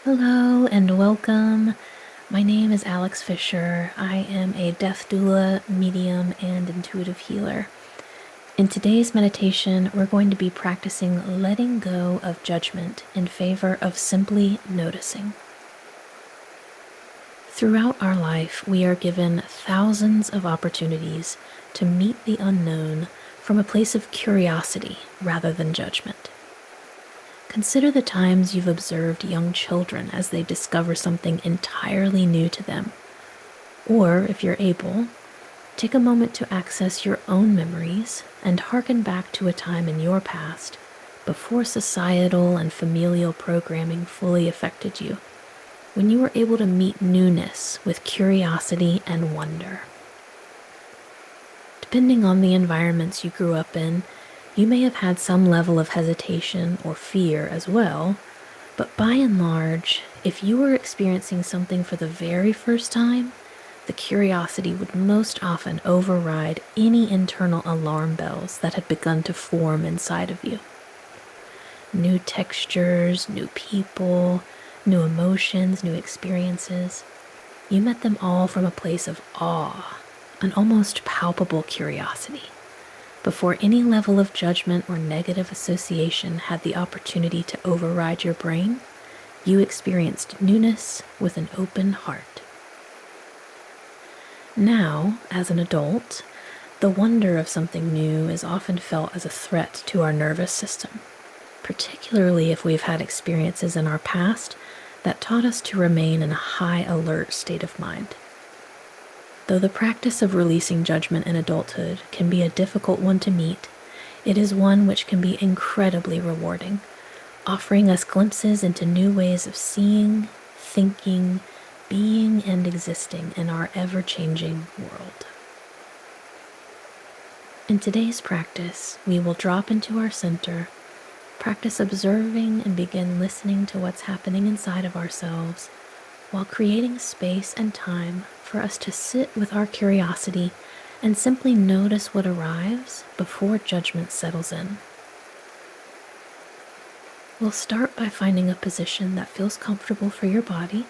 Hello and welcome. My name is Alex Fisher. I am a death doula, medium, and intuitive healer. In today's meditation, we're going to be practicing letting go of judgment in favor of simply noticing. Throughout our life, we are given thousands of opportunities to meet the unknown from a place of curiosity rather than judgment. Consider the times you've observed young children as they discover something entirely new to them. Or, if you're able, take a moment to access your own memories and hearken back to a time in your past before societal and familial programming fully affected you, when you were able to meet newness with curiosity and wonder. Depending on the environments you grew up in, you may have had some level of hesitation or fear as well, but by and large, if you were experiencing something for the very first time, the curiosity would most often override any internal alarm bells that had begun to form inside of you. New textures, new people, new emotions, new experiences. You met them all from a place of awe, an almost palpable curiosity. Before any level of judgment or negative association had the opportunity to override your brain, you experienced newness with an open heart. Now, as an adult, the wonder of something new is often felt as a threat to our nervous system, particularly if we've had experiences in our past that taught us to remain in a high alert state of mind. Though the practice of releasing judgment in adulthood can be a difficult one to meet, it is one which can be incredibly rewarding, offering us glimpses into new ways of seeing, thinking, being, and existing in our ever-changing world. In today's practice, we will drop into our center, practice observing and begin listening to what's happening inside of ourselves, while creating space and time for us to sit with our curiosity and simply notice what arrives before judgment settles in. We'll start by finding a position that feels comfortable for your body,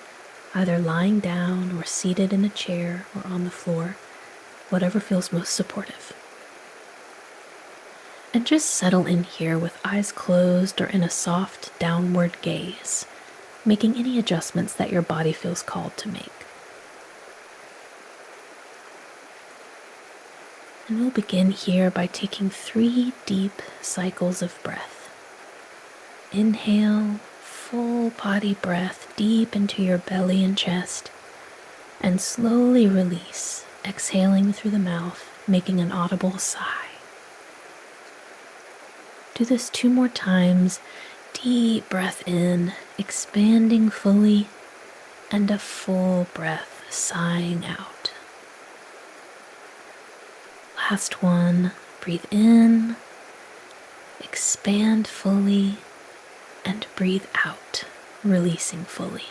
either lying down or seated in a chair or on the floor, whatever feels most supportive. And just settle in here with eyes closed or in a soft downward gaze, making any adjustments that your body feels called to make. And we'll begin here by taking 3 deep cycles of breath. Inhale, full body breath deep into your belly and chest, and slowly release, exhaling through the mouth, making an audible sigh. Do this 2 more times. Deep breath in, expanding fully, and a full breath, sighing out. Last one, breathe in, expand fully, and breathe out, releasing fully.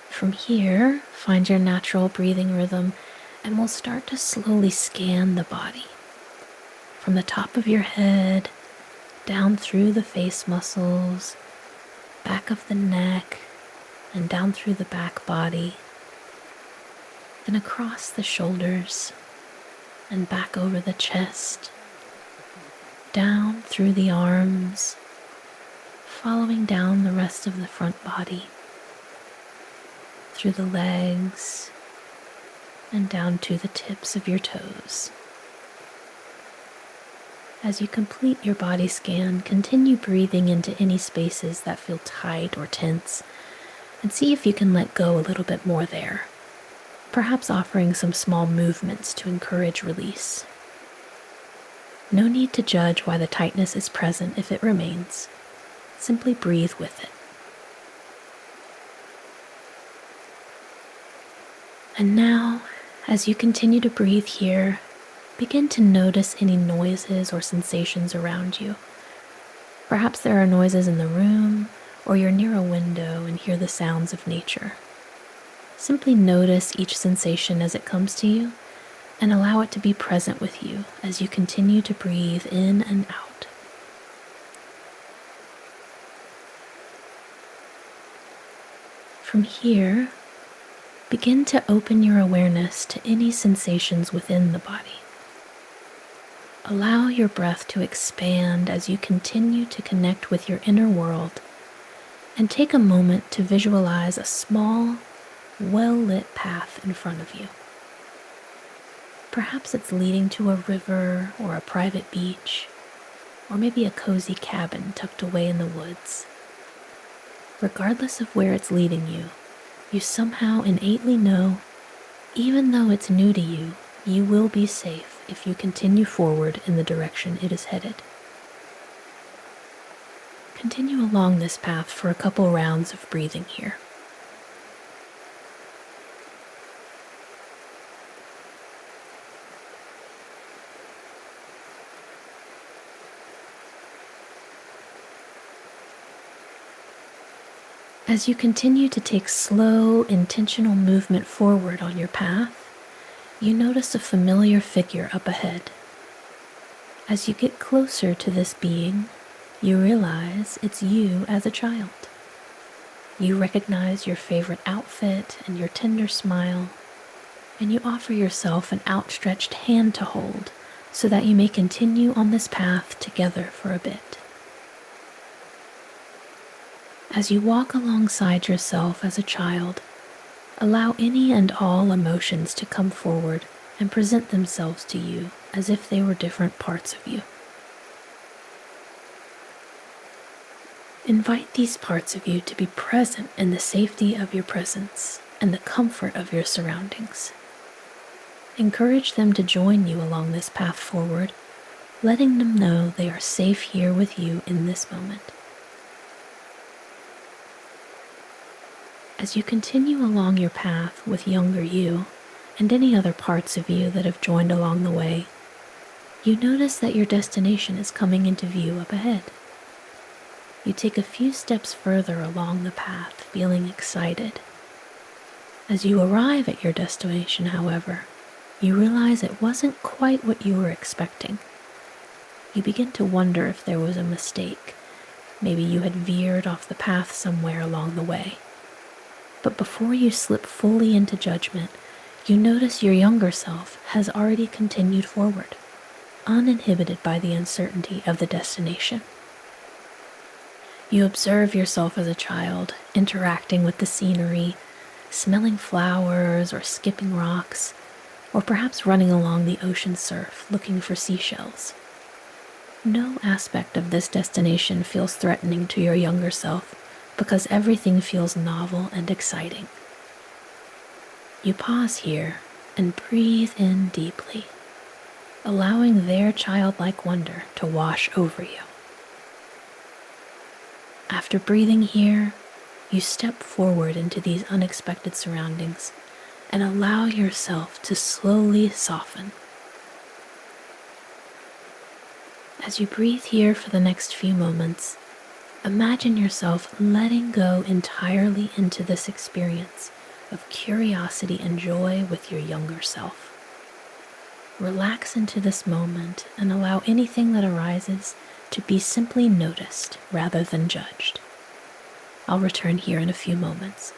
From here, find your natural breathing rhythm, and we'll start to slowly scan the body. From the top of your head, down through the face muscles, back of the neck, and down through the back body, then across the shoulders, and back over the chest, down through the arms, following down the rest of the front body, through the legs, and down to the tips of your toes. As you complete your body scan, continue breathing into any spaces that feel tight or tense, and see if you can let go a little bit more there, perhaps offering some small movements to encourage release. No need to judge why the tightness is present if it remains. Simply breathe with it. And now, as you continue to breathe here, begin to notice any noises or sensations around you. Perhaps there are noises in the room, or you're near a window and hear the sounds of nature. Simply notice each sensation as it comes to you, and allow it to be present with you as you continue to breathe in and out. From here, begin to open your awareness to any sensations within the body. Allow your breath to expand as you continue to connect with your inner world, and take a moment to visualize a small, well-lit path in front of you. Perhaps it's leading to a river or a private beach, or maybe a cozy cabin tucked away in the woods. Regardless of where it's leading you, you somehow innately know, even though it's new to you, you will be safe if you continue forward in the direction it is headed. Continue along this path for a couple rounds of breathing here. As you continue to take slow, intentional movement forward on your path, you notice a familiar figure up ahead. As you get closer to this being, you realize it's you as a child. You recognize your favorite outfit and your tender smile, and you offer yourself an outstretched hand to hold so that you may continue on this path together for a bit. As you walk alongside yourself as a child, allow any and all emotions to come forward and present themselves to you as if they were different parts of you. Invite these parts of you to be present in the safety of your presence and the comfort of your surroundings. Encourage them to join you along this path forward, letting them know they are safe here with you in this moment. As you continue along your path with younger you and any other parts of you that have joined along the way, you notice that your destination is coming into view up ahead. You take a few steps further along the path, feeling excited. As you arrive at your destination, however, you realize it wasn't quite what you were expecting. You begin to wonder if there was a mistake. Maybe you had veered off the path somewhere along the way. But before you slip fully into judgment, you notice your younger self has already continued forward, uninhibited by the uncertainty of the destination. You observe yourself as a child, interacting with the scenery, smelling flowers or skipping rocks, or perhaps running along the ocean surf looking for seashells. No aspect of this destination feels threatening to your younger self, because everything feels novel and exciting. You pause here and breathe in deeply, allowing their childlike wonder to wash over you. After breathing here, you step forward into these unexpected surroundings and allow yourself to slowly soften. As you breathe here for the next few moments, imagine yourself letting go entirely into this experience of curiosity and joy with your younger self. Relax into this moment and allow anything that arises to be simply noticed rather than judged. I'll return here in a few moments.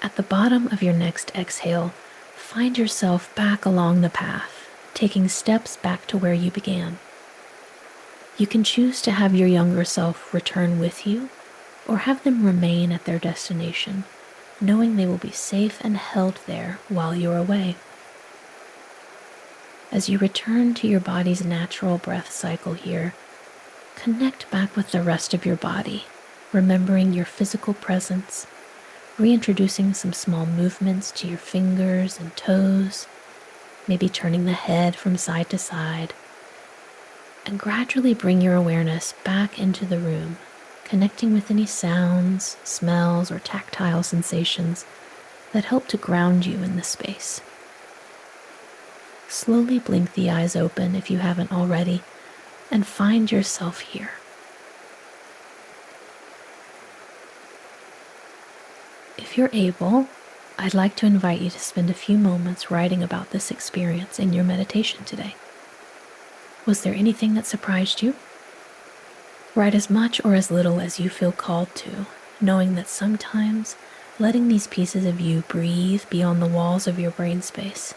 At the bottom of your next exhale, find yourself back along the path, taking steps back to where you began. You can choose to have your younger self return with you, or have them remain at their destination, knowing they will be safe and held there while you're away. As you return to your body's natural breath cycle here, connect back with the rest of your body, remembering your physical presence, reintroducing some small movements to your fingers and toes, maybe turning the head from side to side, and gradually bring your awareness back into the room, connecting with any sounds, smells, or tactile sensations that help to ground you in the space. Slowly blink the eyes open if you haven't already, and find yourself here. If you're able, I'd like to invite you to spend a few moments writing about this experience in your meditation today. Was there anything that surprised you? Write as much or as little as you feel called to, knowing that sometimes letting these pieces of you breathe beyond the walls of your brain space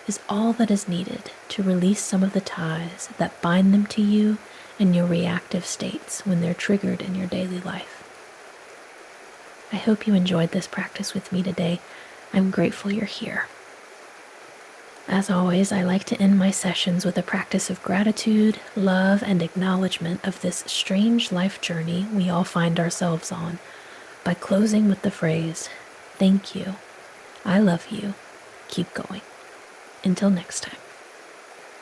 is all that is needed to release some of the ties that bind them to you and your reactive states when they're triggered in your daily life. I hope you enjoyed this practice with me today. I'm grateful you're here. As always, I like to end my sessions with a practice of gratitude, love, and acknowledgement of this strange life journey we all find ourselves on, by closing with the phrase, "Thank you, I love you, keep going." Until next time.